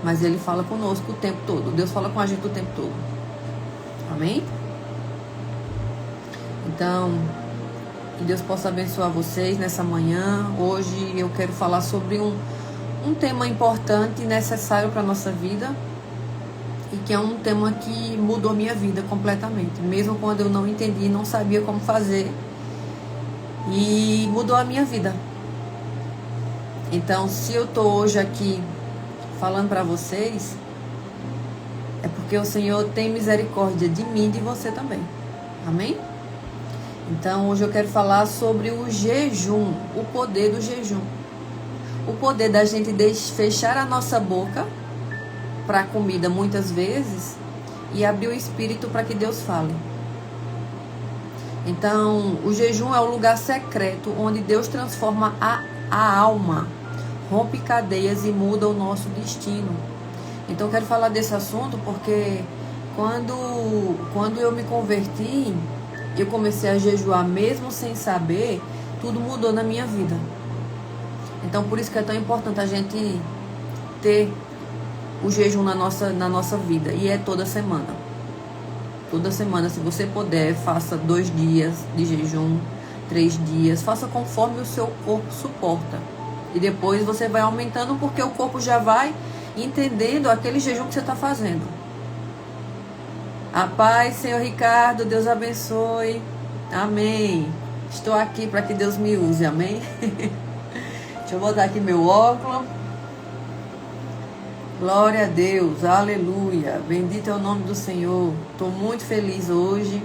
mas Ele fala conosco o tempo todo. Deus fala com a gente o tempo todo. Amém? Então, que Deus possa abençoar vocês nessa manhã. Hoje eu quero falar sobre um tema importante e necessário para a nossa vida. E que é um tema que mudou minha vida completamente. Mesmo quando eu não entendi, não sabia como fazer. E mudou a minha vida. Então, se eu estou hoje aqui falando para vocês, é porque o Senhor tem misericórdia de mim e de você também. Amém? Então, hoje eu quero falar sobre o jejum, o poder do jejum. O poder da gente fechar a nossa boca para a comida muitas vezes e abrir o espírito para que Deus fale. Então, o jejum é o lugar secreto onde Deus transforma a alma, rompe cadeias e muda o nosso destino. Então, eu quero falar desse assunto porque quando eu me converti, eu comecei a jejuar mesmo sem saber, tudo mudou na minha vida. Então, por isso que é tão importante a gente ter o jejum na nossa vida. E é toda semana. Toda semana, se você puder, faça 2 dias de jejum, 3 dias. Faça conforme o seu corpo suporta. E depois você vai aumentando porque o corpo já vai entendendo aquele jejum que você está fazendo. A paz, Senhor Ricardo, Deus abençoe. Amém. Estou aqui para que Deus me use, amém? Deixa eu botar aqui meu óculos. Glória a Deus, aleluia, bendito é o nome do Senhor. Estou muito feliz hoje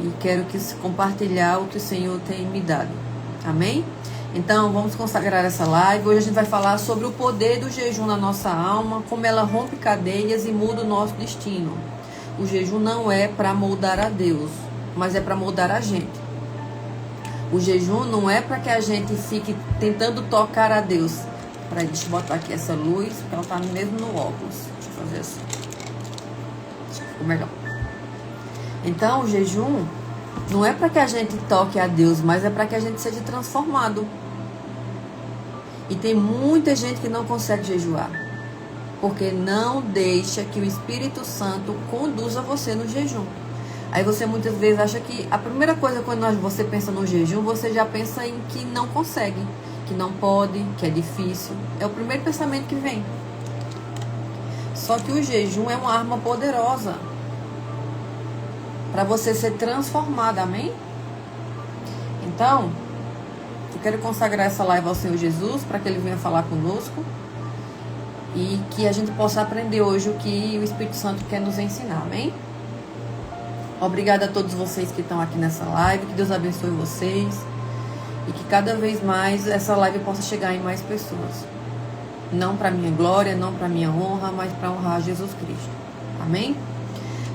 e quero compartilhar o que o Senhor tem me dado, amém? Então vamos consagrar essa live. Hoje a gente vai falar sobre o poder do jejum na nossa alma, como ela rompe cadeias e muda o nosso destino. O jejum não é para moldar a Deus, mas é para moldar a gente. O jejum não é para que a gente fique tentando tocar a Deus. Peraí, deixa eu botar aqui essa luz, porque ela tá mesmo no óculos. Deixa eu fazer assim. Ficou melhor. Então, o jejum não é para que a gente toque a Deus, mas é para que a gente seja transformado. E tem muita gente que não consegue jejuar, porque não deixa que o Espírito Santo conduza você no jejum. Aí você muitas vezes acha que a primeira coisa quando você pensa no jejum, você já pensa em que não consegue, que não pode, que é difícil. É o primeiro pensamento que vem. Só que o jejum é uma arma poderosa para você ser transformado, amém? Então, eu quero consagrar essa live ao Senhor Jesus para que Ele venha falar conosco e que a gente possa aprender hoje o que o Espírito Santo quer nos ensinar, amém? Obrigada a todos vocês que estão aqui nessa live, que Deus abençoe vocês. E que cada vez mais essa live possa chegar em mais pessoas. Não para minha glória, não para minha honra, mas para honrar Jesus Cristo. Amém?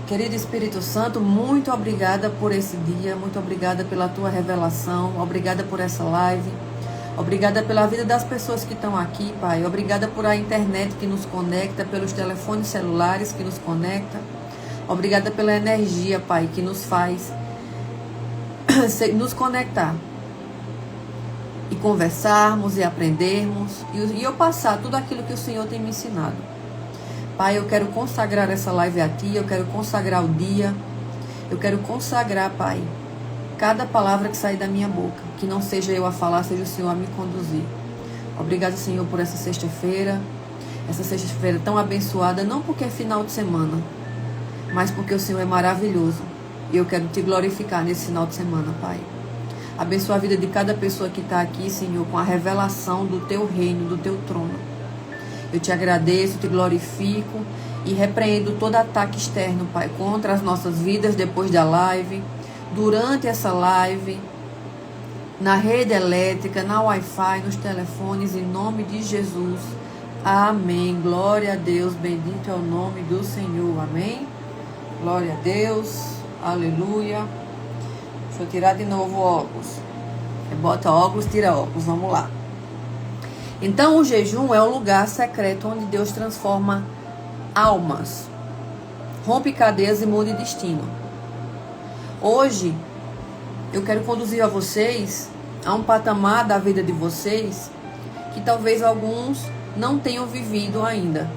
Querido Espírito Santo, muito obrigada por esse dia. Muito obrigada pela tua revelação. Obrigada por essa live. Obrigada pela vida das pessoas que estão aqui, Pai. Obrigada por a internet que nos conecta, pelos telefones celulares que nos conecta. Obrigada pela energia, Pai, que nos faz nos conectar. E conversarmos e aprendermos e eu passar tudo aquilo que o Senhor tem me ensinado. Pai, eu quero consagrar essa live a Ti, eu quero consagrar o dia, eu quero consagrar, Pai, cada palavra que sair da minha boca, que não seja eu a falar, seja o Senhor a me conduzir. Obrigado, Senhor, por essa sexta-feira tão abençoada, não porque é final de semana, mas porque o Senhor é maravilhoso e eu quero Te glorificar nesse final de semana, Pai. Abençoa a vida de cada pessoa que está aqui, Senhor, com a revelação do Teu reino, do Teu trono. Eu Te agradeço, Te glorifico e repreendo todo ataque externo, Pai, contra as nossas vidas depois da live, durante essa live, na rede elétrica, na Wi-Fi, nos telefones, em nome de Jesus. Amém. Glória a Deus, bendito é o nome do Senhor. Amém. Glória a Deus. Aleluia. Deixa eu tirar de novo o óculos. Bota óculos, tira óculos. Vamos lá. Então, o jejum é o lugar secreto onde Deus transforma almas, rompe cadeias e muda destino. Hoje, eu quero conduzir a vocês a um patamar da vida de vocês que talvez alguns não tenham vivido ainda.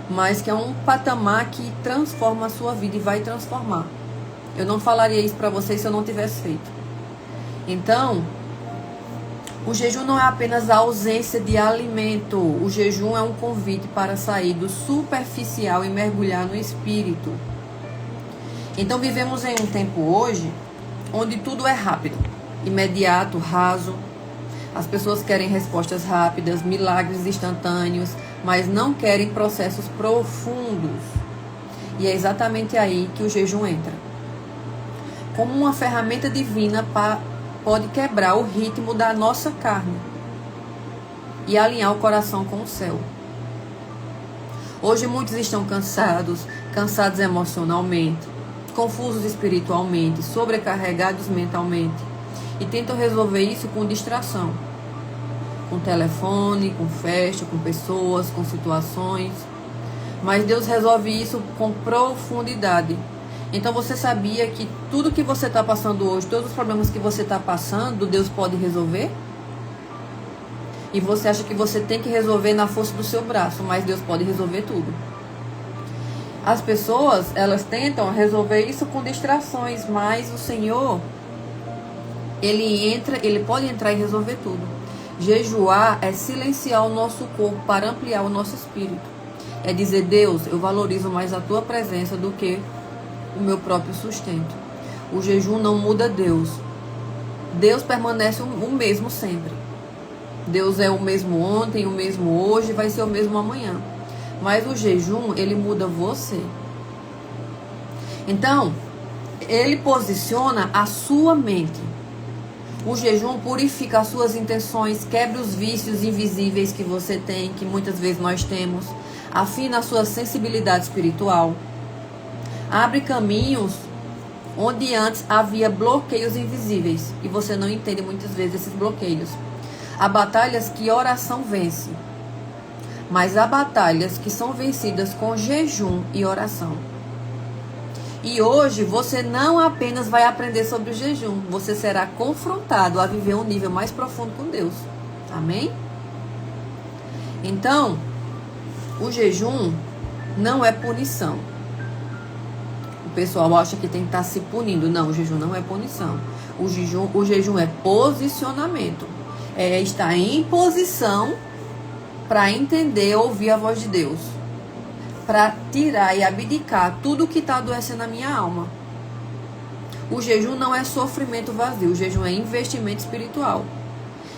Mas que é um patamar que transforma a sua vida e vai transformar. Eu não falaria isso para vocês se eu não tivesse feito. Então, o jejum não é apenas a ausência de alimento. O jejum é um convite para sair do superficial e mergulhar no espírito. Então, vivemos em um tempo hoje onde tudo é rápido, imediato, raso. As pessoas querem respostas rápidas, milagres instantâneos, mas não querem processos profundos. E é exatamente aí que o jejum entra. Como uma ferramenta divina pode quebrar o ritmo da nossa carne e alinhar o coração com o céu. Hoje muitos estão cansados emocionalmente, confusos espiritualmente, sobrecarregados mentalmente e tentam resolver isso com distração. Com telefone, com festa, com pessoas, com situações. Mas Deus resolve isso com profundidade. Então você sabia que tudo que você está passando hoje, todos os problemas que você está passando, Deus pode resolver? E você acha que você tem que resolver na força do seu braço, mas Deus pode resolver tudo. As pessoas, elas tentam resolver isso com distrações, mas o Senhor, Ele pode entrar e resolver tudo. Jejuar é silenciar o nosso corpo para ampliar o nosso espírito. É dizer, Deus, eu valorizo mais a tua presença do que o meu próprio sustento. O jejum não muda Deus. Deus permanece o mesmo sempre. Deus é o mesmo ontem, o mesmo hoje, vai ser o mesmo amanhã. Mas o jejum, ele muda você. Então, ele posiciona a sua mente. O jejum purifica as suas intenções, quebra os vícios invisíveis que você tem, que muitas vezes nós temos, afina a sua sensibilidade espiritual, abre caminhos onde antes havia bloqueios invisíveis e você não entende muitas vezes esses bloqueios. Há batalhas que oração vence, mas há batalhas que são vencidas com jejum e oração. E hoje você não apenas vai aprender sobre o jejum, você será confrontado a viver um nível mais profundo com Deus. Amém? Então, o jejum não é punição. O pessoal acha que tem que estar se punindo. Não, o jejum não é punição. O jejum é posicionamento. É estar em posição para entender, ouvir a voz de Deus. Para tirar e abdicar tudo que está adoecendo a minha alma. O jejum não é sofrimento vazio, o jejum é investimento espiritual.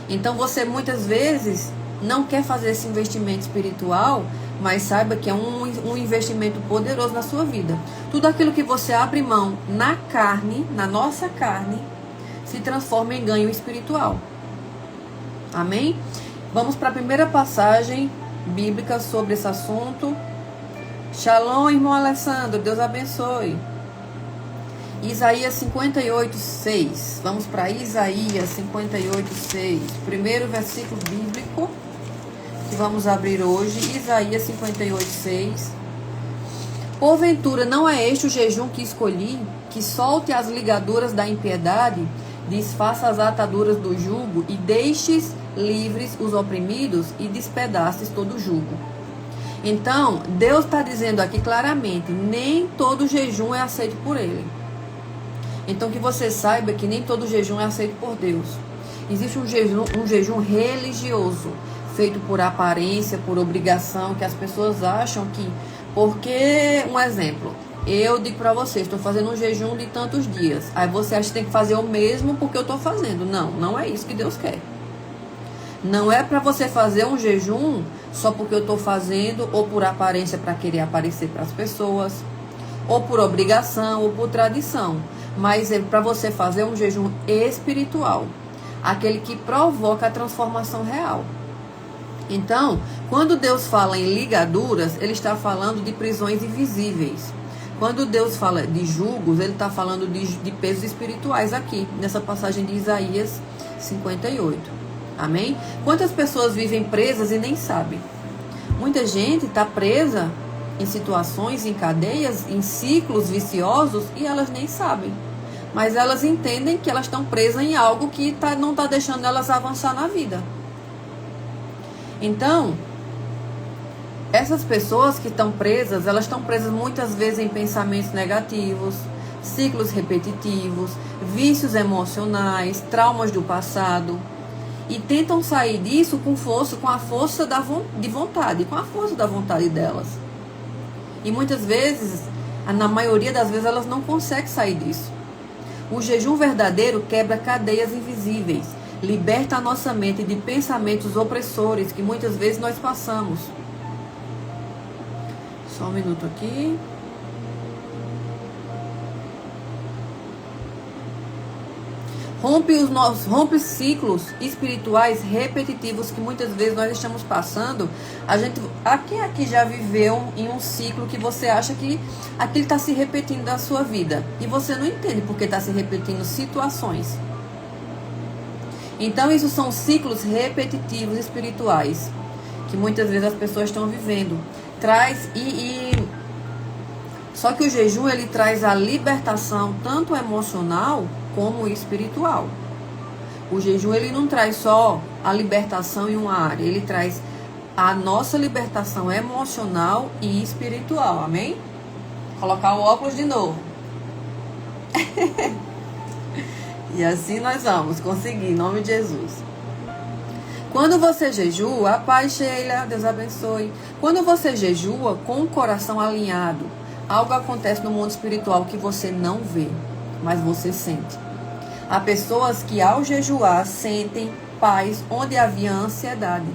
Então você muitas vezes não quer fazer esse investimento espiritual, mas saiba que é um investimento poderoso na sua vida. Tudo aquilo que você abre mão na carne, na nossa carne, se transforma em ganho espiritual. Amém? Vamos para a primeira passagem bíblica sobre esse assunto. Shalom, irmão Alessandro, Deus abençoe. Isaías 58:6. Vamos para Isaías 58:6. Primeiro versículo bíblico que vamos abrir hoje. Isaías 58:6. Porventura não é este o jejum que escolhi, que solte as ligaduras da impiedade, desfaça as ataduras do jugo e deixes livres os oprimidos e despedaces todo o jugo. Então, Deus está dizendo aqui claramente, nem todo jejum é aceito por Ele. Então, que você saiba que nem todo jejum é aceito por Deus. Existe um jejum religioso, feito por aparência, por obrigação, que as pessoas acham que... Porque, um exemplo, eu digo para você, estou fazendo um jejum de tantos dias. Aí você acha que tem que fazer o mesmo porque eu estou fazendo. Não, não é isso que Deus quer. Não é para você fazer um jejum só porque eu estou fazendo, ou por aparência para querer aparecer para as pessoas, ou por obrigação, ou por tradição. Mas é para você fazer um jejum espiritual, aquele que provoca a transformação real. Então, quando Deus fala em ligaduras, Ele está falando de prisões invisíveis. Quando Deus fala de jugos, Ele está falando de pesos espirituais aqui, nessa passagem de Isaías 58. Amém? Quantas pessoas vivem presas e nem sabem? Muita gente está presa em situações, em cadeias, em ciclos viciosos e elas nem sabem. Mas elas entendem que elas estão presas em algo que não está deixando elas avançar na vida. Então, essas pessoas que estão presas, elas estão presas muitas vezes em pensamentos negativos, ciclos repetitivos, vícios emocionais, traumas do passado, e tentam sair disso com força, com a força de vontade, com a força da vontade delas. E muitas vezes, na maioria das vezes, elas não conseguem sair disso. O jejum verdadeiro quebra cadeias invisíveis, liberta a nossa mente de pensamentos opressores que muitas vezes nós passamos. Só um minuto aqui. Rompe ciclos espirituais repetitivos que muitas vezes nós estamos passando. Quem aqui já viveu em um ciclo que você acha que aquilo está se repetindo da sua vida e você não entende porque está se repetindo situações. Então isso são ciclos repetitivos espirituais que muitas vezes as pessoas estão vivendo. Só que o jejum ele traz a libertação tanto emocional como espiritual. O jejum ele não traz só a libertação em uma área, ele traz a nossa libertação emocional e espiritual, amém? Colocar o óculos de novo. E assim nós vamos conseguir, em nome de Jesus. Quando você jejua, a paz, Sheila, Deus abençoe. Quando você jejua com o coração alinhado, algo acontece no mundo espiritual que você não vê, mas você sente. Há pessoas que ao jejuar sentem paz onde havia ansiedade.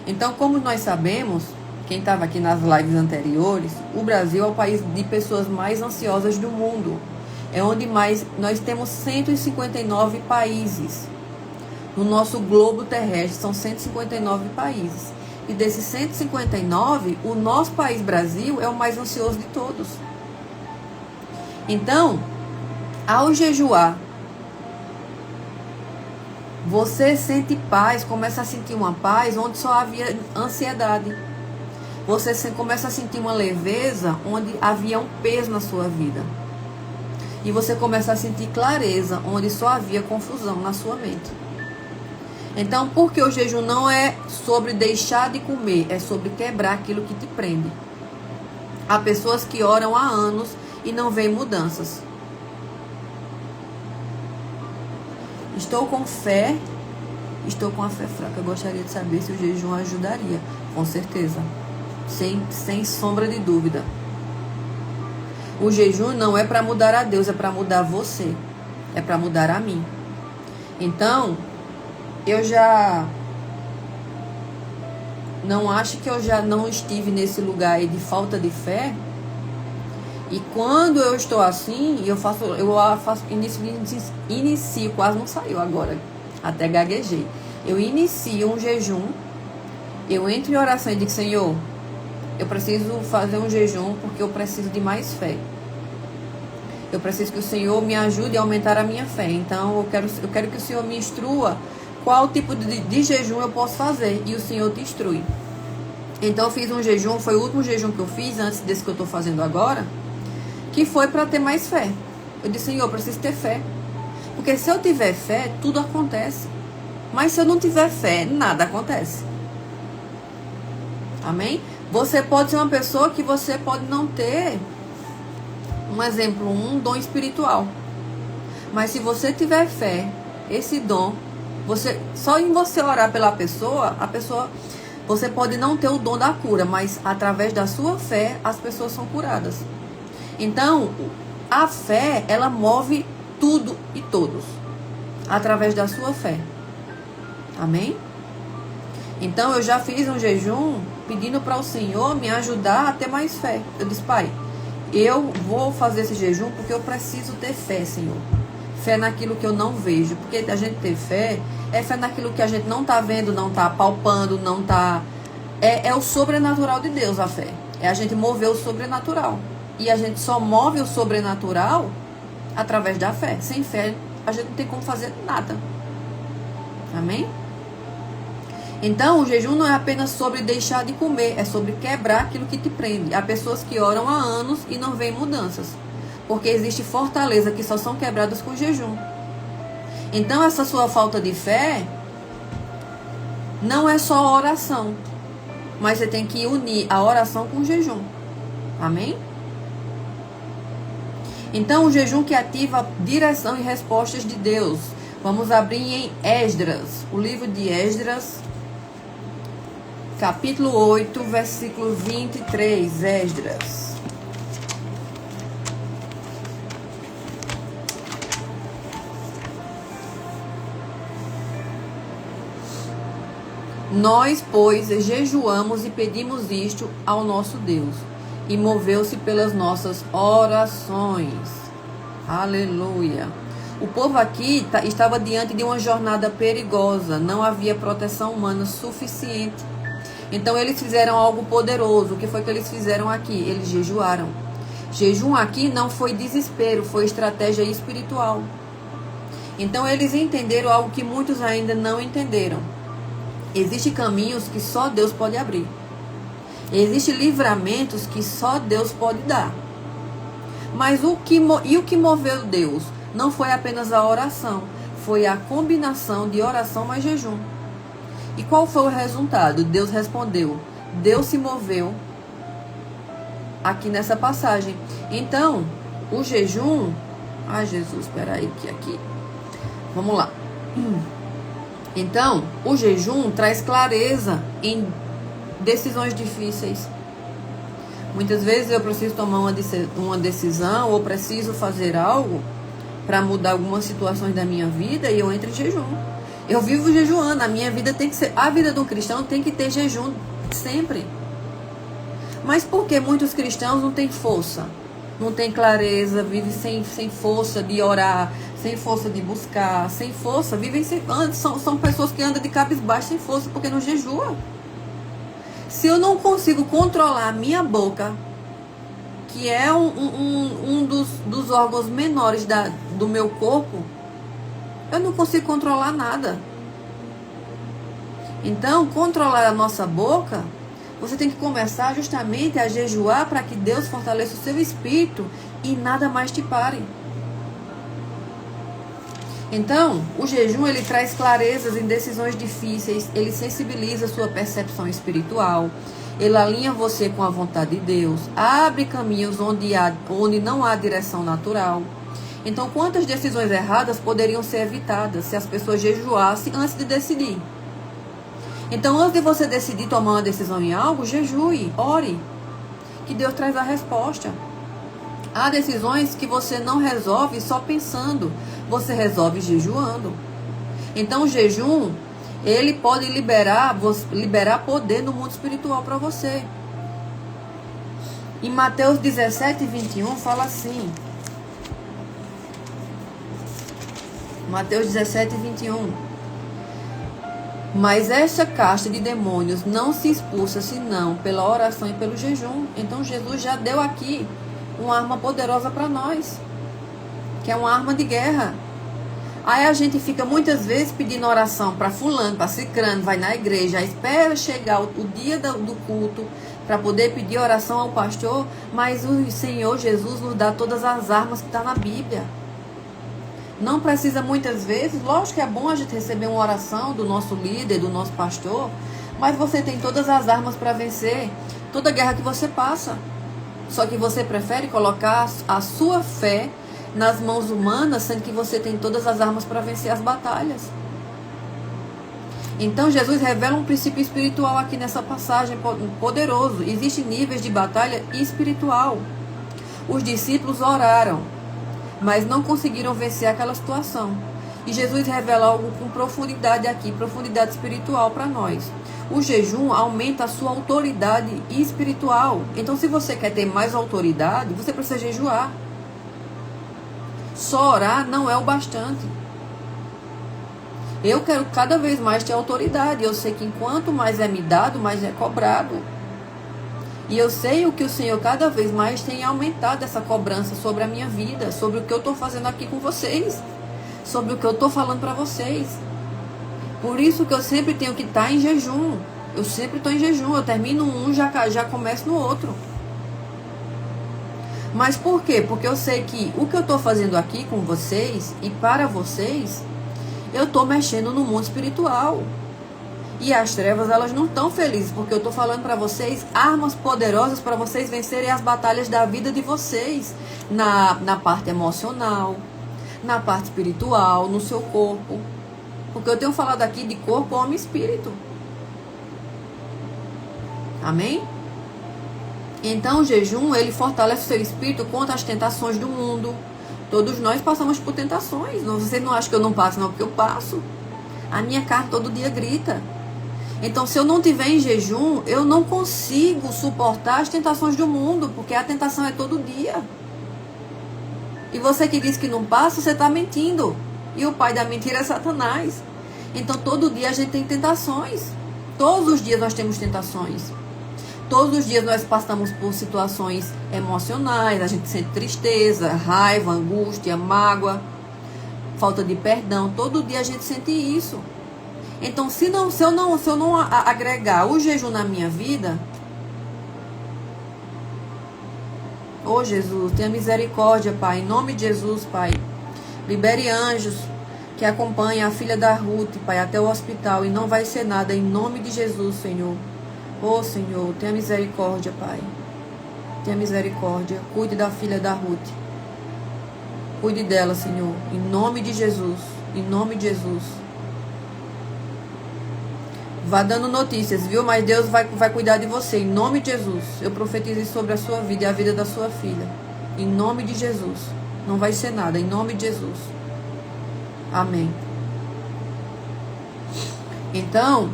Então, como nós sabemos, quem estava aqui nas lives anteriores, o Brasil é o país de pessoas mais ansiosas do mundo. É onde nós temos 159 países. No nosso globo terrestre são 159 países. E desses 159, o nosso país Brasil é o mais ansioso de todos. Então, ao jejuar, você sente paz, começa a sentir uma paz onde só havia ansiedade. Você começa a sentir uma leveza onde havia um peso na sua vida. E você começa a sentir clareza onde só havia confusão na sua mente. Então, porque o jejum não é sobre deixar de comer, é sobre quebrar aquilo que te prende. Há pessoas que oram há anos e não veem mudanças. Estou com fé, estou com a fé fraca. Eu gostaria de saber se o jejum ajudaria. Com certeza. Sem sombra de dúvida. O jejum não é para mudar a Deus, é para mudar você. É para mudar a mim. Então, eu já não acho que eu já não estive nesse lugar aí de falta de fé. E quando eu estou assim, eu inicio, quase não saiu agora, até gaguejei. Eu inicio um jejum, eu entro em oração e digo, Senhor, eu preciso fazer um jejum porque eu preciso de mais fé. Eu preciso que o Senhor me ajude a aumentar a minha fé. Então eu quero que o Senhor me instrua qual tipo de jejum eu posso fazer. E o Senhor te instrui. Então eu fiz um jejum, foi o último jejum que eu fiz, antes desse que eu estou fazendo agora, que foi para ter mais fé. Eu disse, Senhor, eu preciso ter fé. Porque se eu tiver fé, tudo acontece. Mas se eu não tiver fé, nada acontece. Amém? Você pode ser uma pessoa que você pode não ter, um exemplo, um dom espiritual. Mas se você tiver fé, esse dom, só em você orar pela pessoa, você pode não ter o dom da cura, mas através da sua fé, as pessoas são curadas. Então, a fé, ela move tudo e todos, através da sua fé. Amém? Então, eu já fiz um jejum pedindo para o Senhor me ajudar a ter mais fé. Eu disse, Pai, eu vou fazer esse jejum porque eu preciso ter fé, Senhor. Fé naquilo que eu não vejo. Porque a gente ter fé é fé naquilo que a gente não está vendo, não está palpando, não está... É o sobrenatural de Deus, a fé. É a gente mover o sobrenatural. E a gente só move o sobrenatural através da fé. Sem fé, a gente não tem como fazer nada. Amém? Então, o jejum não é apenas sobre deixar de comer, é sobre quebrar aquilo que te prende. Há pessoas que oram há anos e não veem mudanças, porque existe fortaleza que só são quebradas com jejum. Então, essa sua falta de fé não é só oração, mas você tem que unir a oração com o jejum. Amém? Então, o jejum que ativa a direção e respostas de Deus. Vamos abrir em Esdras, o livro de Esdras, capítulo 8, versículo 23, Esdras. Nós, pois, jejuamos e pedimos isto ao nosso Deus, e moveu-se pelas nossas orações. Aleluia. O povo aqui estava diante de uma jornada perigosa, não havia proteção humana suficiente. Então eles fizeram algo poderoso. O que foi que eles fizeram aqui? Eles jejuaram. Jejum aqui não foi desespero, foi estratégia espiritual. Então eles entenderam algo que muitos ainda não entenderam. Existem caminhos que só Deus pode abrir. Existem livramentos que só Deus pode dar. Mas o que moveu Deus? Não foi apenas a oração, foi a combinação de oração mais jejum. E qual foi o resultado? Deus respondeu. Deus se moveu aqui nessa passagem. Então, o jejum... Ai, Jesus, espera aí que aqui... Vamos lá. Então, o jejum traz clareza em decisões difíceis. Muitas vezes eu preciso tomar uma decisão ou preciso fazer algo para mudar algumas situações da minha vida e eu entro em jejum. Eu vivo jejuando, a minha vida tem que ser... A vida do cristão tem que ter jejum sempre. Mas por que muitos cristãos não têm força? Não têm clareza, vivem sem força de orar, sem força de buscar, sem força, são pessoas que andam de cabisbaixo sem força porque não jejuam. Se eu não consigo controlar a minha boca, que é um dos órgãos menores do meu corpo, eu não consigo controlar nada. Então, controlar a nossa boca, você tem que começar justamente a jejuar para que Deus fortaleça o seu espírito e nada mais te pare. Então, o jejum ele traz clarezas em decisões difíceis, ele sensibiliza a sua percepção espiritual, ele alinha você com a vontade de Deus, abre caminhos onde não há direção natural. Então, quantas decisões erradas poderiam ser evitadas se as pessoas jejuassem antes de decidir? Então, antes de você decidir tomar uma decisão em algo, jejue, ore, que Deus traz a resposta. Há decisões que você não resolve só pensando, você resolve jejuando. Então o jejum, ele pode liberar poder no mundo espiritual para você. Em Mateus 17, 21 fala assim. Mateus 17, 21. Mas esta casta de demônios não se expulsa senão pela oração e pelo jejum. Então Jesus já deu aqui uma arma poderosa para nós, que é uma arma de guerra. Aí a gente fica muitas vezes pedindo oração para fulano, para cicrano, vai na igreja, espera chegar o dia do culto para poder pedir oração ao pastor, mas o Senhor Jesus nos dá todas as armas que está na Bíblia. Não precisa muitas vezes, lógico que é bom a gente receber uma oração do nosso líder, do nosso pastor, mas você tem todas as armas para vencer toda guerra que você passa. Só que você prefere colocar a sua fé nas mãos humanas, sendo que você tem todas as armas para vencer as batalhas. Então Jesus revela um princípio espiritual aqui nessa passagem poderoso. Existem níveis de batalha espiritual. Os discípulos oraram, mas não conseguiram vencer aquela situação. E Jesus revela algo com profundidade aqui, profundidade espiritual para nós. O jejum aumenta a sua autoridade espiritual. Então, se você quer ter mais autoridade, você precisa jejuar. Só orar não é o bastante. Eu quero cada vez mais ter autoridade. Eu sei que enquanto mais é me dado, mais é cobrado. E eu sei o que o Senhor cada vez mais tem aumentado essa cobrança sobre a minha vida, sobre o que eu estou fazendo aqui com vocês, sobre o que eu estou falando para vocês. Por isso que eu sempre tenho que estar em jejum. Eu sempre estou em jejum. Eu termino um, já começo no outro. Mas por quê? Porque eu sei que o que eu estou fazendo aqui com vocês e para vocês, eu estou mexendo no mundo espiritual. E as trevas, elas não estão felizes, porque eu estou falando para vocês armas poderosas para vocês vencerem as batalhas da vida de vocês, na parte emocional, na parte espiritual, no seu corpo. Porque eu tenho falado aqui de corpo, alma e espírito. Amém? Então o jejum, ele fortalece o seu espírito contra as tentações do mundo. Todos nós passamos por tentações. Vocês não acham que eu não passo, não, porque eu passo. A minha carne todo dia grita. Então, se eu não tiver em jejum, eu não consigo suportar as tentações do mundo, porque a tentação é todo dia. E você que diz que não passa, você está mentindo. E o pai da mentira é Satanás. Então, todo dia a gente tem tentações. Todos os dias nós temos tentações. Todos os dias nós passamos por situações emocionais. A gente sente tristeza, raiva, angústia, mágoa, falta de perdão. Todo dia a gente sente isso. Então, se eu não agregar o jejum na minha vida, ô Jesus, tenha misericórdia, Pai, em nome de Jesus, Pai. Libere anjos que acompanhem a filha da Ruth, Pai, até o hospital, e não vai ser nada, em nome de Jesus, Senhor. Ô Senhor, tenha misericórdia, Pai. Tenha misericórdia. Cuide da filha da Ruth. Cuide dela, Senhor, em nome de Jesus. Em nome de Jesus. Vá dando notícias, viu? Mas Deus vai cuidar de você, em nome de Jesus. Eu profetizo sobre a sua vida e a vida da sua filha. Em nome de Jesus. Não vai ser nada, em nome de Jesus. Amém. Então,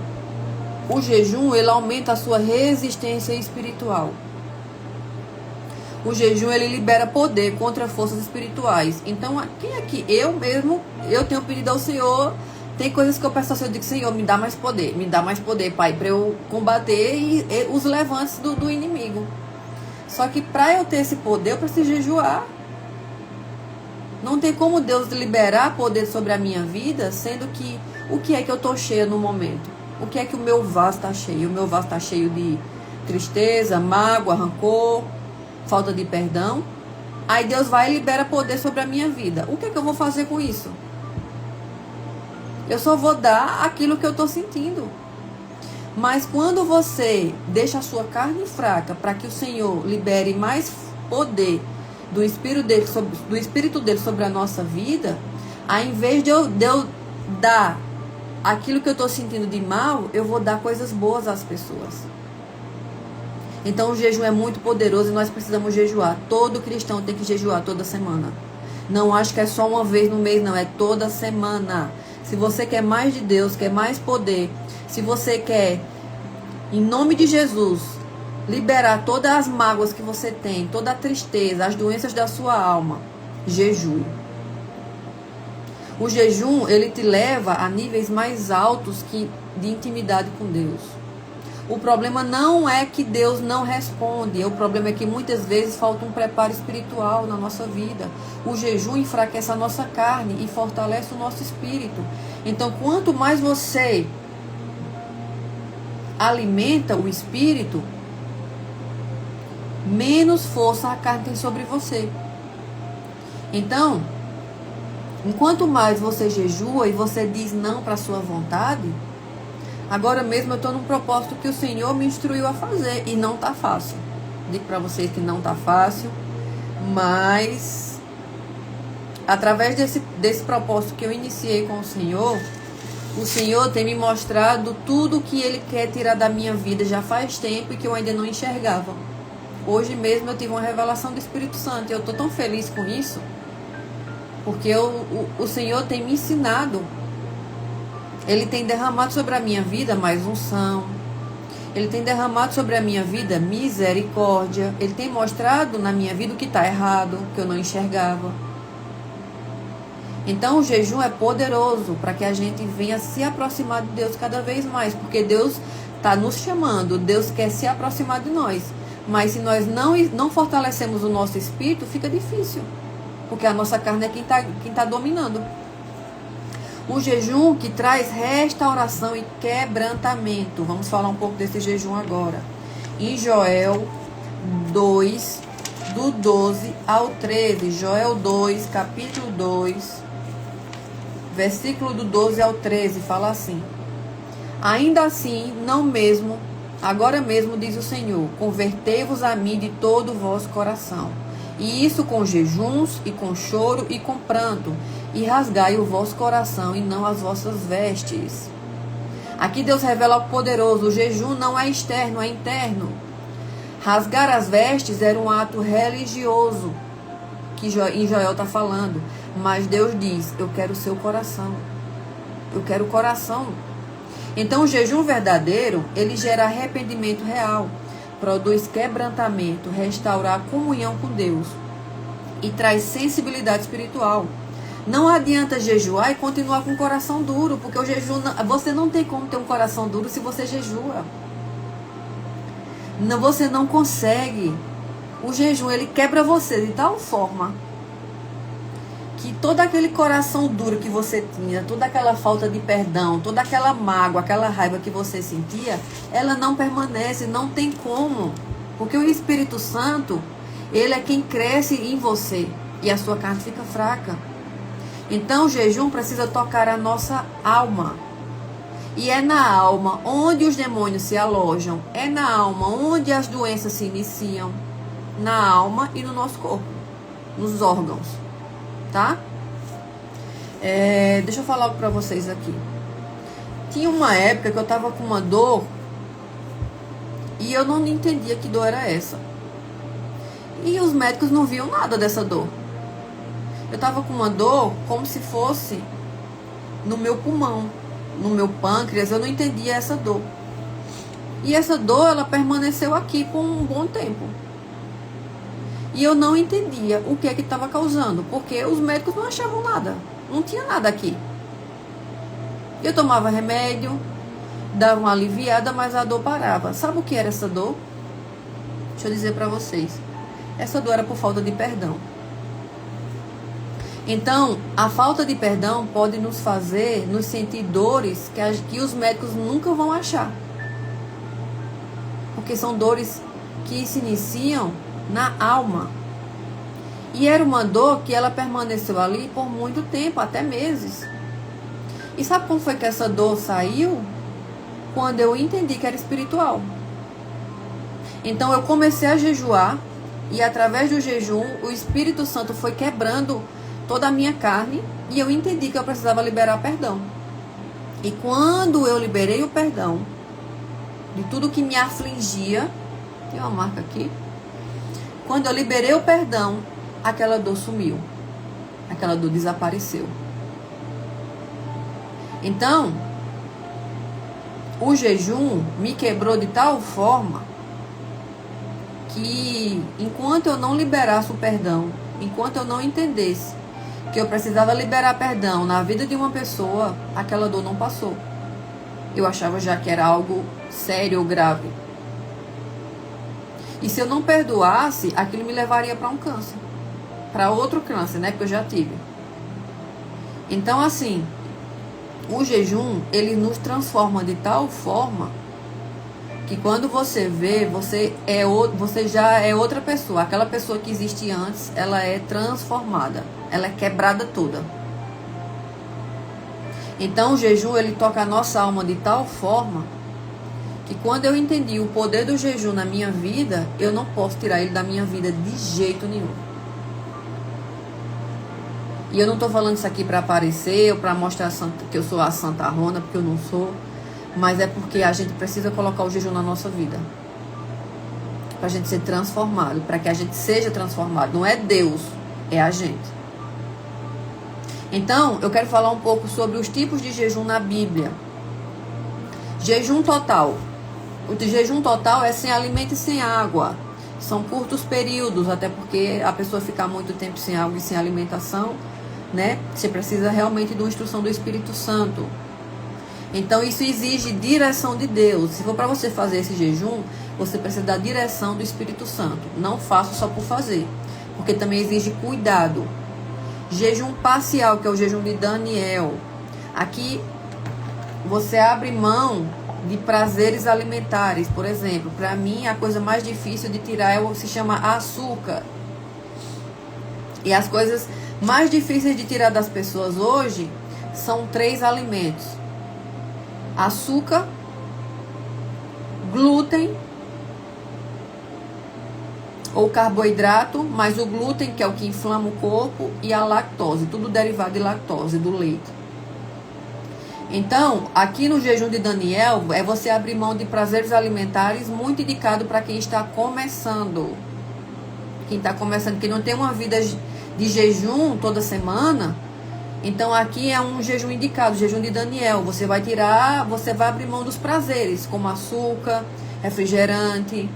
o jejum, ele aumenta a sua resistência espiritual. O jejum, ele libera poder contra forças espirituais. Então, quem aqui? Eu tenho pedido ao Senhor. Tem coisas que eu peço ao Senhor, eu digo, Senhor, me dá mais poder, Pai, para eu combater os levantes do inimigo. Só que para eu ter esse poder, eu preciso jejuar. Não tem como Deus liberar poder sobre a minha vida, sendo que o que é que eu estou cheia no momento? O que é que o meu vaso está cheio? O meu vaso está cheio de tristeza, mágoa, rancor, falta de perdão. Aí Deus vai e libera poder sobre a minha vida. O que é que eu vou fazer com isso? Eu só vou dar aquilo que eu estou sentindo. Mas quando você deixa a sua carne fraca para que o Senhor libere mais poder do Espírito dele sobre a nossa vida, ao invés de eu dar aquilo que eu estou sentindo de mal, eu vou dar coisas boas às pessoas. Então o jejum é muito poderoso e nós precisamos jejuar. Todo cristão tem que jejuar toda semana. Não acho que é só uma vez no mês, não. É toda semana. Se você quer mais de Deus, quer mais poder, se você quer, em nome de Jesus, liberar todas as mágoas que você tem, toda a tristeza, as doenças da sua alma, jejue. O jejum, ele te leva a níveis mais altos de intimidade com Deus. O problema não é que Deus não responde, o problema é que muitas vezes falta um preparo espiritual na nossa vida. O jejum enfraquece a nossa carne e fortalece o nosso espírito. Então, quanto mais você alimenta o espírito, menos força a carne tem sobre você. Então, enquanto mais você jejua e você diz não para a sua vontade, agora mesmo eu estou num propósito que o Senhor me instruiu a fazer e não está fácil. Digo para vocês que não está fácil, mas através desse propósito que eu iniciei com o Senhor tem me mostrado tudo o que Ele quer tirar da minha vida já faz tempo e que eu ainda não enxergava. Hoje mesmo eu tive uma revelação do Espírito Santo e eu estou tão feliz com isso, porque o Senhor tem me ensinado. Ele tem derramado sobre a minha vida mais unção. Ele tem derramado sobre a minha vida misericórdia. Ele tem mostrado na minha vida o que está errado, que eu não enxergava. Então o jejum é poderoso para que a gente venha se aproximar de Deus cada vez mais, porque Deus está nos chamando, Deus quer se aproximar de nós. Mas se nós não fortalecemos o nosso espírito, fica difícil, porque a nossa carne é quem tá dominando. O jejum que traz restauração e quebrantamento. Vamos falar um pouco desse jejum agora. Em Joel 2, do 12 ao 13. Joel 2, capítulo 2, versículo do 12 ao 13, fala assim: Ainda assim, não mesmo, agora mesmo, diz o Senhor, convertei-vos a mim de todo o vosso coração. E isso com jejuns, e com choro, e com pranto, e rasgai o vosso coração, e não as vossas vestes. Aqui Deus revela ao poderoso, o jejum não é externo, é interno. Rasgar as vestes era um ato religioso, que em Joel está falando. Mas Deus diz, eu quero o seu coração. Eu quero o coração. Então o jejum verdadeiro, ele gera arrependimento real, produz quebrantamento, restaura a comunhão com Deus e traz sensibilidade espiritual. Não adianta jejuar e continuar com o coração duro, porque o jejum, você não tem como ter um coração duro se você jejua. Não, você não consegue. O jejum, ele quebra você de tal forma que todo aquele coração duro que você tinha, toda aquela falta de perdão, toda aquela mágoa, aquela raiva que você sentia, ela não permanece, não tem como. Porque o Espírito Santo, ele é quem cresce em você e a sua carne fica fraca. Então o jejum precisa tocar a nossa alma. E é na alma onde os demônios se alojam, é na alma onde as doenças se iniciam, na alma e no nosso corpo, nos órgãos. Tá? Deixa eu falar algo pra vocês aqui. Tinha uma época que eu tava com uma dor e eu não entendia que dor era essa. E os médicos não viam nada dessa dor. Eu tava com uma dor como se fosse no meu pulmão, no meu pâncreas. Eu não entendia essa dor. E essa dor, ela permaneceu aqui por um bom tempo. E eu não entendia o que é que estava causando, porque os médicos não achavam nada. Não tinha nada aqui. Eu tomava remédio, dava uma aliviada, mas a dor parava. Sabe o que era essa dor? Deixa eu dizer para vocês. Essa dor era por falta de perdão. Então, a falta de perdão pode nos fazer nos sentir dores que os médicos nunca vão achar. Porque são dores que se iniciam na alma. E era uma dor que ela permaneceu ali por muito tempo, até meses. E sabe como foi que essa dor saiu? Quando eu entendi que era espiritual. Então eu comecei a jejuar, e através do jejum o Espírito Santo foi quebrando toda a minha carne, e eu entendi que eu precisava liberar perdão. E quando eu liberei o perdão de tudo que me afligia, tem uma marca aqui. Quando eu liberei o perdão, aquela dor sumiu. Aquela dor desapareceu. Então, o jejum me quebrou de tal forma que, enquanto eu não liberasse o perdão, enquanto eu não entendesse que eu precisava liberar perdão na vida de uma pessoa, aquela dor não passou. Eu achava já que era algo sério ou grave. E se eu não perdoasse, aquilo me levaria para um câncer. Para outro câncer, né? Porque eu já tive. Então, assim, o jejum, ele nos transforma de tal forma que quando você vê, você já é outra pessoa. Aquela pessoa que existia antes, ela é transformada. Ela é quebrada toda. Então, o jejum, ele toca a nossa alma de tal forma que quando eu entendi o poder do jejum na minha vida, eu não posso tirar ele da minha vida de jeito nenhum. E eu não estou falando isso aqui para aparecer ou para mostrar que eu sou a Santa Rona, porque eu não sou. Mas é porque a gente precisa colocar o jejum na nossa vida. Para a gente ser transformado, para que a gente seja transformado. Não é Deus, é a gente. Então, eu quero falar um pouco sobre os tipos de jejum na Bíblia. Jejum total. O jejum total é sem alimento e sem água. São curtos períodos, até porque a pessoa ficar muito tempo sem água e sem alimentação, né? Você precisa realmente de uma instrução do Espírito Santo. Então isso exige direção de Deus. Se for para você fazer esse jejum, você precisa da direção do Espírito Santo. Não faça só por fazer, porque também exige cuidado. Jejum parcial, que é o jejum de Daniel. Aqui você abre mão de prazeres alimentares. Por exemplo, para mim a coisa mais difícil de tirar se chama açúcar. E as coisas mais difíceis de tirar das pessoas hoje são 3 alimentos: açúcar, glúten ou carboidrato, mas o glúten, que é o que inflama o corpo, e a lactose, tudo derivado de lactose, do leite. Então, aqui no jejum de Daniel, é você abrir mão de prazeres alimentares, muito indicado para quem está começando. Quem está começando, que não tem uma vida de jejum toda semana, então aqui é um jejum indicado, o jejum de Daniel. Você vai abrir mão dos prazeres, como açúcar, refrigerante,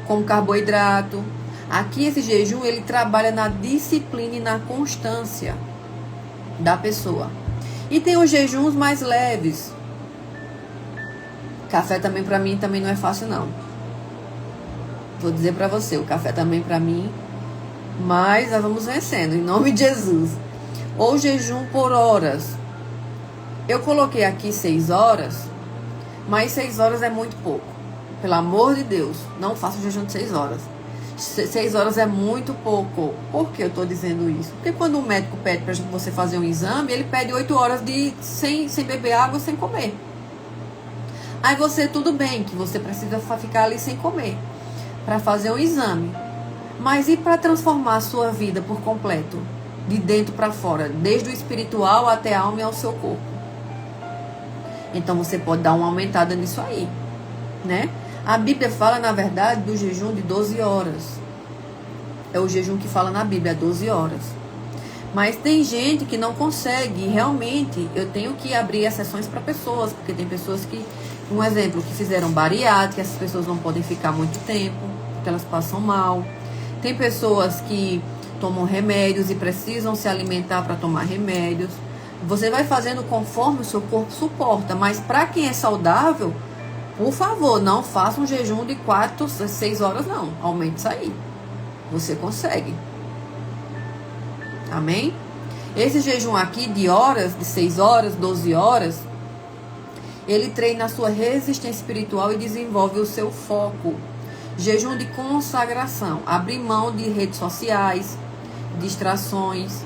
como carboidrato. Aqui esse jejum, ele trabalha na disciplina e na constância da pessoa. E tem os jejuns mais leves. Café também para mim também não é fácil não. Vou dizer para você, o café também para mim, mas nós vamos vencendo, em nome de Jesus. Ou jejum por horas. Eu coloquei aqui 6 horas, mas 6 horas é muito pouco. Pelo amor de Deus, não faça um jejum de 6 horas. 6 horas é muito pouco. Por que eu estou dizendo isso? Porque quando o médico pede para você fazer um exame, ele pede 8 horas sem beber água, sem comer. Aí você, tudo bem, que você precisa ficar ali sem comer para fazer um exame. Mas e para transformar a sua vida por completo? De dentro para fora, desde o espiritual até a alma e ao seu corpo. Então você pode dar uma aumentada nisso aí, né? A Bíblia fala, na verdade, do jejum de 12 horas. É o jejum que fala na Bíblia, 12 horas. Mas tem gente que não consegue. E realmente, eu tenho que abrir exceções para pessoas. Porque tem pessoas que, um exemplo, que fizeram bariátrica. Essas pessoas não podem ficar muito tempo, porque elas passam mal. Tem pessoas que tomam remédios e precisam se alimentar para tomar remédios. Você vai fazendo conforme o seu corpo suporta. Mas para quem é saudável, por favor, não faça um jejum de 4, 6 horas, não. Aumente isso aí. Você consegue. Amém? Esse jejum aqui de horas, de 6 horas, 12 horas, ele treina a sua resistência espiritual e desenvolve o seu foco. Jejum de consagração. Abrir mão de redes sociais, distrações.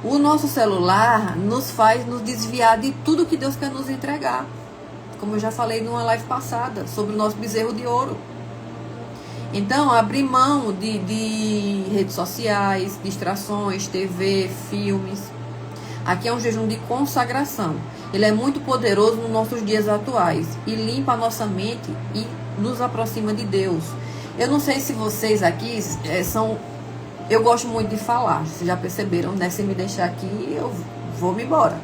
O nosso celular nos faz nos desviar de tudo que Deus quer nos entregar. Como eu já falei numa live passada, sobre o nosso bezerro de ouro. Então, abrir mão de redes sociais, distrações, TV, filmes. Aqui é um jejum de consagração. Ele é muito poderoso nos nossos dias atuais. E limpa a nossa mente e nos aproxima de Deus. Eu não sei se vocês aqui são... Eu gosto muito de falar. Vocês já perceberam, né? Se me deixar aqui, eu vou-me embora.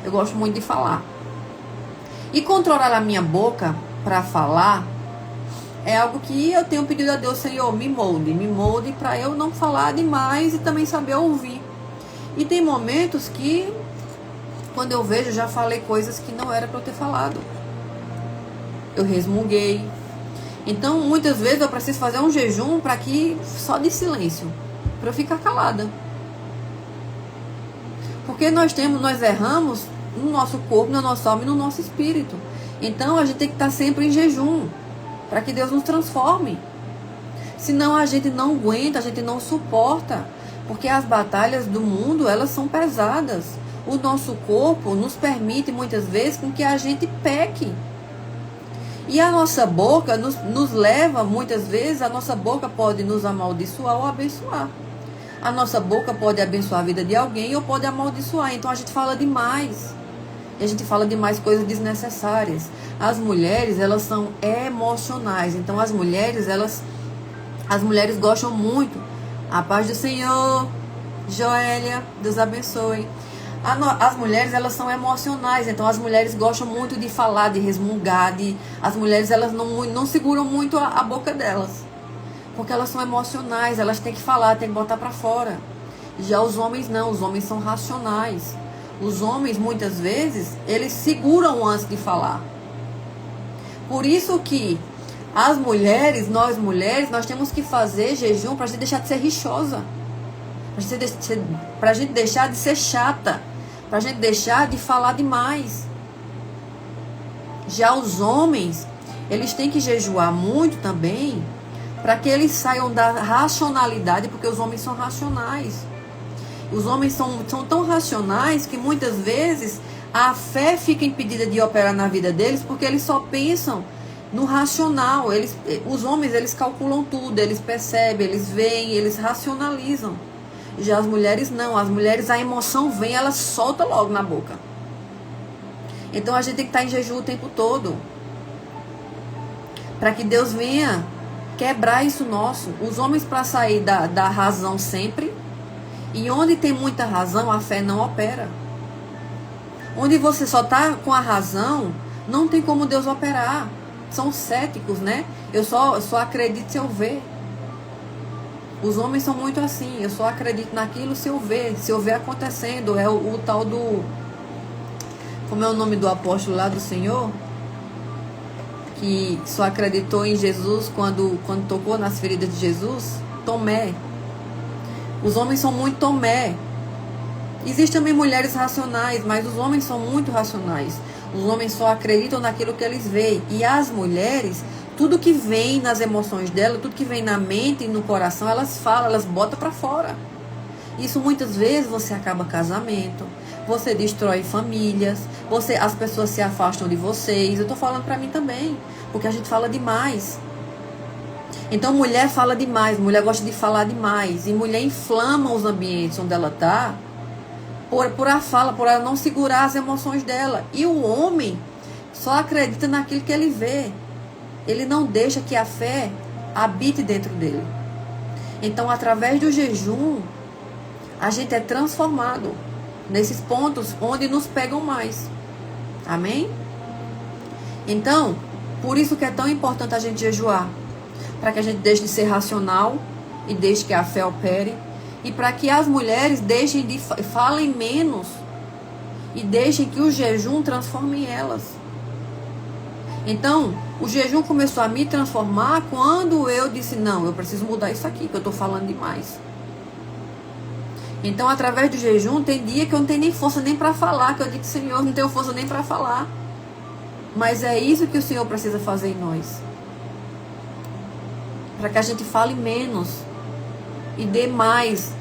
Eu gosto muito de falar. E controlar a minha boca para falar é algo que eu tenho pedido a Deus, Senhor, me molde para eu não falar demais e também saber ouvir. E tem momentos que, quando eu vejo, já falei coisas que não era para eu ter falado. Eu resmunguei. Então, muitas vezes eu preciso fazer um jejum para que só de silêncio, para eu ficar calada. Porque nós erramos no nosso corpo, na nossa alma e no nosso espírito. Então a gente tem que estar sempre em jejum para que Deus nos transforme. Senão a gente não aguenta, a gente não suporta. Porque as batalhas do mundo, elas são pesadas. O nosso corpo nos permite muitas vezes com que a gente peque. E a nossa boca nos leva, muitas vezes, a nossa boca pode nos amaldiçoar ou abençoar. A nossa boca pode abençoar a vida de alguém ou pode amaldiçoar. Então a gente fala demais. E a gente fala demais coisas desnecessárias. As mulheres, elas são emocionais. Então as mulheres gostam muito. A paz do Senhor, Joélia, Deus abençoe. As mulheres, elas são emocionais. Então as mulheres gostam muito de falar, de resmungar. As mulheres, elas não seguram muito a boca delas. Porque elas são emocionais, elas têm que falar, têm que botar para fora. Já os homens não, os homens são racionais. Os homens, muitas vezes, eles seguram antes de falar. Por isso que as mulheres, nós temos que fazer jejum para a gente deixar de ser rixosa. Para a gente deixar de ser chata. Para a gente deixar de falar demais. Já os homens, eles têm que jejuar muito também, para que eles saiam da racionalidade, porque os homens são racionais. Os homens são tão racionais que muitas vezes A fé fica impedida de operar na vida deles porque eles só pensam no racional. Os homens, eles calculam tudo, eles percebem, eles veem, eles racionalizam. Já as mulheres não. As mulheres, a emoção vem, ela solta logo na boca. Então a gente tem que estar em jejum o tempo todo, para que Deus venha quebrar isso nosso. Os homens, para sair da razão sempre, e onde tem muita razão, a fé não opera. Onde você só está com a razão, não tem como Deus operar. São céticos, né? Eu só acredito se eu ver. Os homens são muito assim. Eu só acredito naquilo se eu ver. Se eu ver acontecendo. É o tal do... Como é o nome do apóstolo lá do Senhor? Que só acreditou em Jesus quando tocou nas feridas de Jesus? Tomé. Os homens são muito Tomé. Existem também mulheres racionais, mas os homens são muito racionais. Os homens só acreditam naquilo que eles veem. E as mulheres, tudo que vem nas emoções dela, tudo que vem na mente e no coração, elas falam, elas botam para fora. Isso muitas vezes você acaba casamento, você destrói famílias, as pessoas se afastam de vocês. Eu tô falando para mim também, porque a gente fala demais. Então mulher fala demais, mulher gosta de falar demais. E mulher inflama os ambientes onde ela tá, por a fala, por ela não segurar as emoções dela. E o homem só acredita naquilo que ele vê. Ele não deixa que a fé habite dentro dele. Então, através do jejum, a gente é transformado nesses pontos onde nos pegam mais. Amém? Então, por isso que é tão importante a gente jejuar. Para que a gente deixe de ser racional e deixe que a fé opere. E para que as mulheres falem menos e deixem que o jejum transforme elas. Então, o jejum começou a me transformar quando eu disse, não, eu preciso mudar isso aqui, que eu estou falando demais. Então, através do jejum, tem dia que eu não tenho nem força nem para falar, que eu digo, Senhor, não tenho força nem para falar. Mas é isso que o Senhor precisa fazer em nós. Para que a gente fale menos e dê mais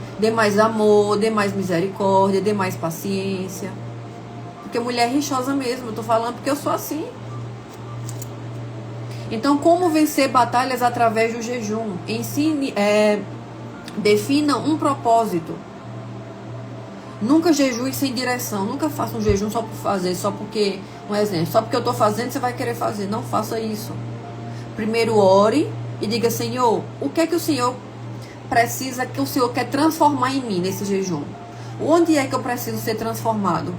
amor, dê mais misericórdia, dê mais paciência. Porque mulher é rixosa mesmo, eu tô falando porque eu sou assim. Então, como vencer batalhas através do jejum? Defina um propósito. Nunca jejue sem direção, nunca faça um jejum só por fazer, só porque, um exemplo, só porque eu tô fazendo você vai querer fazer. Não faça isso. Primeiro ore e diga, Senhor, o que é que o Senhor precisa, que o Senhor quer transformar em mim nesse jejum? Onde é que eu preciso ser transformado?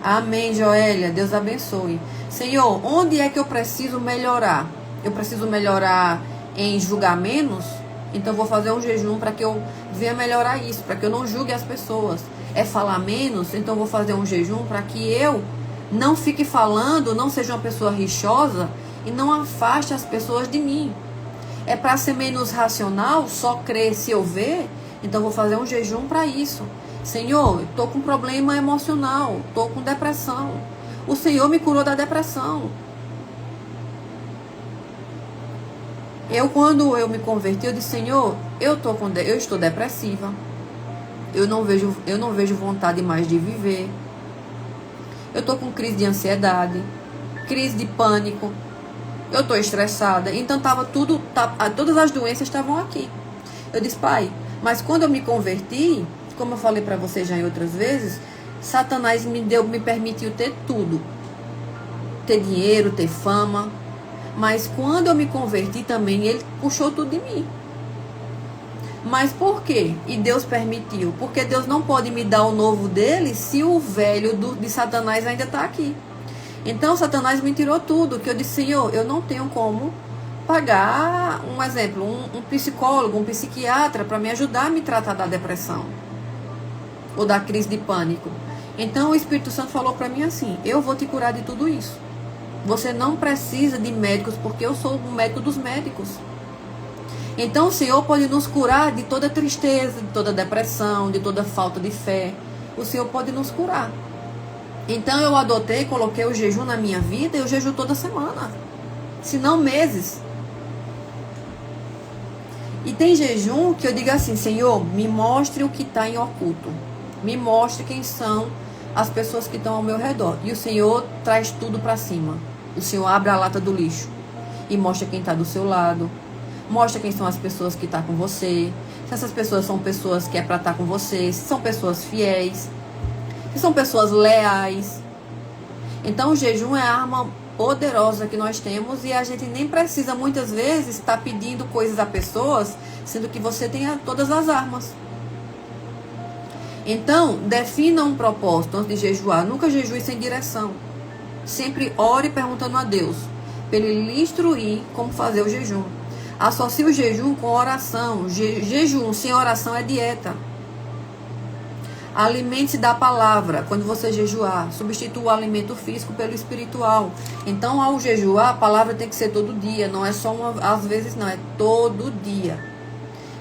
Amém, Joélia, Deus abençoe. Senhor, onde é que eu preciso melhorar? Eu preciso melhorar em julgar menos? Então eu vou fazer um jejum para que eu venha melhorar isso, para que eu não julgue as pessoas. É falar menos? Então eu vou fazer um jejum para que eu não fique falando, não seja uma pessoa rixosa e não afaste as pessoas de mim. É para ser menos racional, só crer se eu ver? Então eu vou fazer um jejum para isso. Senhor, estou com problema emocional, estou com depressão. O Senhor me curou da depressão. Quando eu me converti, eu disse, Senhor, eu estou depressiva. Eu não vejo vontade mais de viver. Eu estou com crise de ansiedade, crise de pânico. Eu estou estressada. Então todas as doenças estavam aqui. Eu disse, Pai, mas quando eu me converti, como eu falei para você já em outras vezes, Satanás me permitiu ter tudo. Ter dinheiro, ter fama. Mas quando eu me converti também, ele puxou tudo de mim. Mas por quê? E Deus permitiu. Porque Deus não pode me dar o novo dele se o velho de Satanás ainda está aqui. Então Satanás me tirou tudo. Que eu disse, Senhor, eu não tenho como pagar, um exemplo, um psicólogo, um psiquiatra para me ajudar a me tratar da depressão. Ou da crise de pânico. Então o Espírito Santo falou para mim assim, eu vou te curar de tudo isso. Você não precisa de médicos, porque eu sou o médico dos médicos. Então o Senhor pode nos curar de toda tristeza, de toda depressão, de toda falta de fé. O Senhor pode nos curar. Então eu adotei, coloquei o jejum na minha vida e eu jejuo toda semana. Se não meses. E tem jejum que eu digo assim, Senhor, me mostre o que está em oculto. Me mostre quem são as pessoas que estão ao meu redor. E o Senhor traz tudo para cima. O Senhor abre a lata do lixo e mostra quem está do seu lado. Mostra quem são as pessoas que estão com você. Se essas pessoas são pessoas que é para estar com você. Se são pessoas fiéis. Se são pessoas leais. Então o jejum é a arma poderosa que nós temos. E a gente nem precisa muitas vezes estar pedindo coisas a pessoas, sendo que você tem todas as armas. Então, defina um propósito antes de jejuar. Nunca jejue sem direção. Sempre ore perguntando a Deus para Ele lhe instruir como fazer o jejum. Associe o jejum com oração. Jejum sem oração é dieta. Alimente-se da palavra quando você jejuar. Substitua o alimento físico pelo espiritual. Então, ao jejuar, a palavra tem que ser todo dia. Não é só às vezes, não. É todo dia.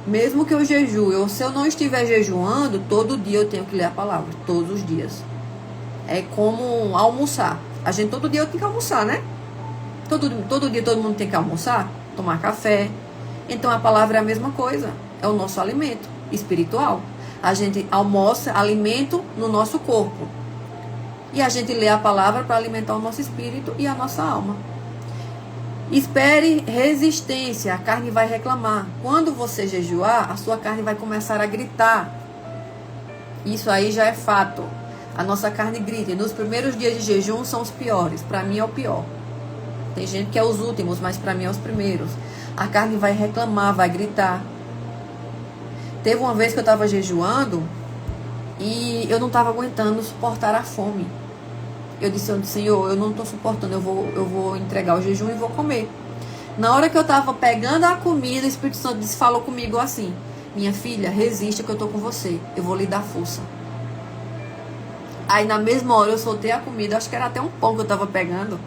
Mesmo que eu jejue, ou se eu não estiver jejuando, todo dia eu tenho que ler a palavra. Todos os dias. É como almoçar. A gente todo dia tem que almoçar, né? Todo dia todo mundo tem que almoçar, tomar café. Então a palavra é a mesma coisa. É o nosso alimento espiritual. A gente almoça alimento no nosso corpo. E a gente lê a palavra para alimentar o nosso espírito e a nossa alma. Espere resistência, a carne vai reclamar. Quando você jejuar, a sua carne vai começar a gritar. Isso aí já é fato. A nossa carne grita. E nos primeiros dias de jejum são os piores. Para mim é o pior. Tem gente que é os últimos, mas para mim é os primeiros. A carne vai reclamar, vai gritar. Teve uma vez que eu estava jejuando e eu não estava aguentando suportar a fome. Eu disse, Senhor, eu não estou suportando, eu vou entregar o jejum e vou comer. Na hora que eu estava pegando a comida, o Espírito Santo falou comigo assim: minha filha, resista que eu estou com você, eu vou lhe dar força. Aí na mesma hora eu soltei a comida, acho que era até um pão que eu estava pegando.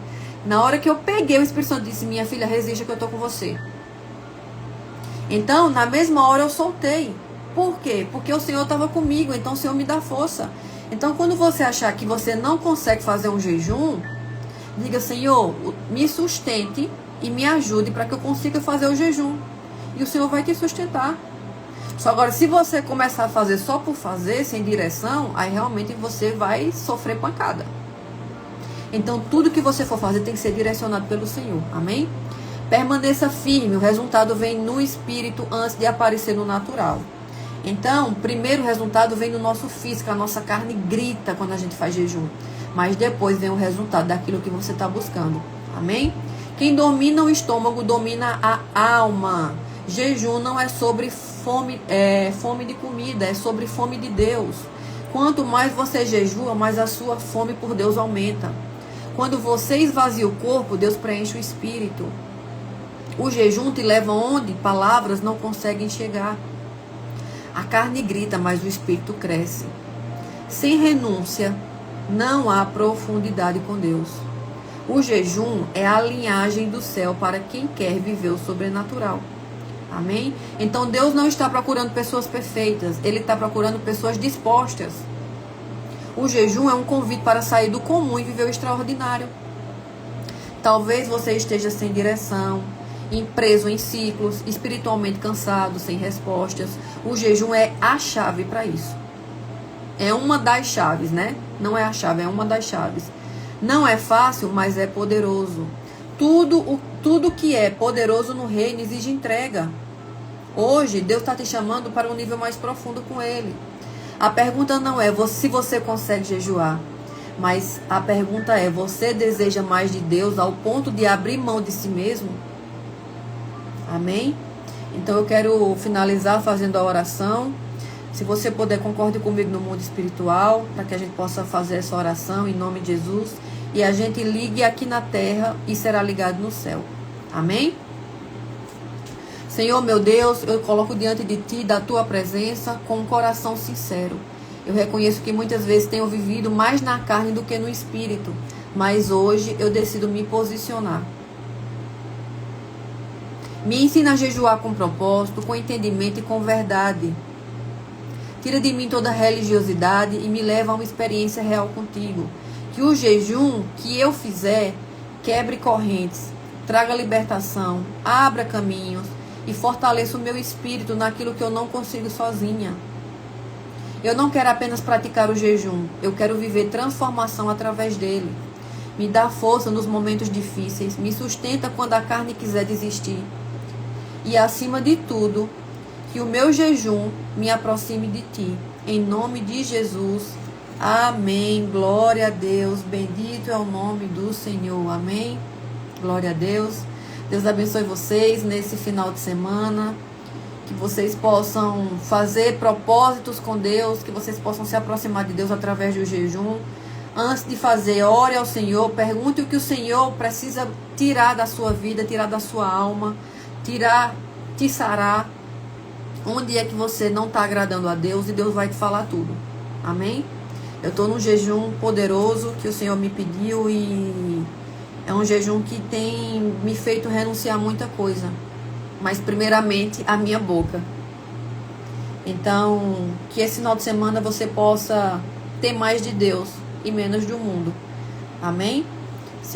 Na hora que eu peguei, o Espírito Santo disse: minha filha, resista que eu estou com você. Então, na mesma hora eu soltei. Por quê? Porque o Senhor estava comigo, então o Senhor me dá força. Então, quando você achar que você não consegue fazer um jejum, diga: Senhor, me sustente e me ajude para que eu consiga fazer o jejum. E o Senhor vai te sustentar. Só agora, se você começar a fazer só por fazer, sem direção, aí realmente você vai sofrer pancada. Então, tudo que você for fazer tem que ser direcionado pelo Senhor. Amém? Permaneça firme. O resultado vem no espírito antes de aparecer no natural. Então, primeiro o resultado vem no nosso físico, a nossa carne grita quando a gente faz jejum. Mas depois vem o resultado daquilo que você está buscando. Amém? Quem domina o estômago, domina a alma. Jejum não é sobre fome de comida, é sobre fome de Deus. Quanto mais você jejua, mais a sua fome por Deus aumenta. Quando você esvazia o corpo, Deus preenche o espírito. O jejum te leva onde palavras não conseguem chegar. A carne grita, mas o espírito cresce. Sem renúncia, não há profundidade com Deus. O jejum é a linhagem do céu para quem quer viver o sobrenatural. Amém? Então Deus não está procurando pessoas perfeitas. Ele está procurando pessoas dispostas. O jejum é um convite para sair do comum e viver o extraordinário. Talvez você esteja sem direção, preso em ciclos, espiritualmente cansado, sem respostas. O jejum é a chave para isso. É uma das chaves, né? Não é a chave, é uma das chaves. Não é fácil, mas é poderoso. Tudo que é poderoso no reino exige entrega. Hoje, Deus está te chamando para um nível mais profundo com Ele. A pergunta não é se você consegue jejuar, mas a pergunta é: você deseja mais de Deus ao ponto de abrir mão de si mesmo? Amém? Então eu quero finalizar fazendo a oração. Se você puder, concorde comigo no mundo espiritual, para que a gente possa fazer essa oração em nome de Jesus. E a gente ligue aqui na terra e será ligado no céu. Amém? Senhor, meu Deus, eu coloco diante de Ti, da Tua presença, com um coração sincero. Eu reconheço que muitas vezes tenho vivido mais na carne do que no espírito. Mas hoje eu decido me posicionar. Me ensina a jejuar com propósito, com entendimento e com verdade. Tira de mim toda religiosidade e me leva a uma experiência real contigo. Que o jejum que eu fizer quebre correntes, traga libertação, abra caminhos e fortaleça o meu espírito naquilo que eu não consigo sozinha. Eu não quero apenas praticar o jejum, eu quero viver transformação através dele. Me dá força nos momentos difíceis, me sustenta quando a carne quiser desistir. E acima de tudo, que o meu jejum me aproxime de ti. Em nome de Jesus. Amém. Glória a Deus. Bendito é o nome do Senhor. Amém. Glória a Deus. Deus abençoe vocês nesse final de semana. Que vocês possam fazer propósitos com Deus. Que vocês possam se aproximar de Deus através do jejum. Antes de fazer, ore ao Senhor. Pergunte o que o Senhor precisa tirar da sua vida, tirar da sua alma. Te sarar. Onde é que você não está agradando a Deus, e Deus vai te falar tudo. Amém? Eu estou num jejum poderoso que o Senhor me pediu, e é um jejum que tem me feito renunciar a muita coisa. Mas primeiramente a minha boca. Então, que esse final de semana você possa ter mais de Deus e menos do mundo. Amém?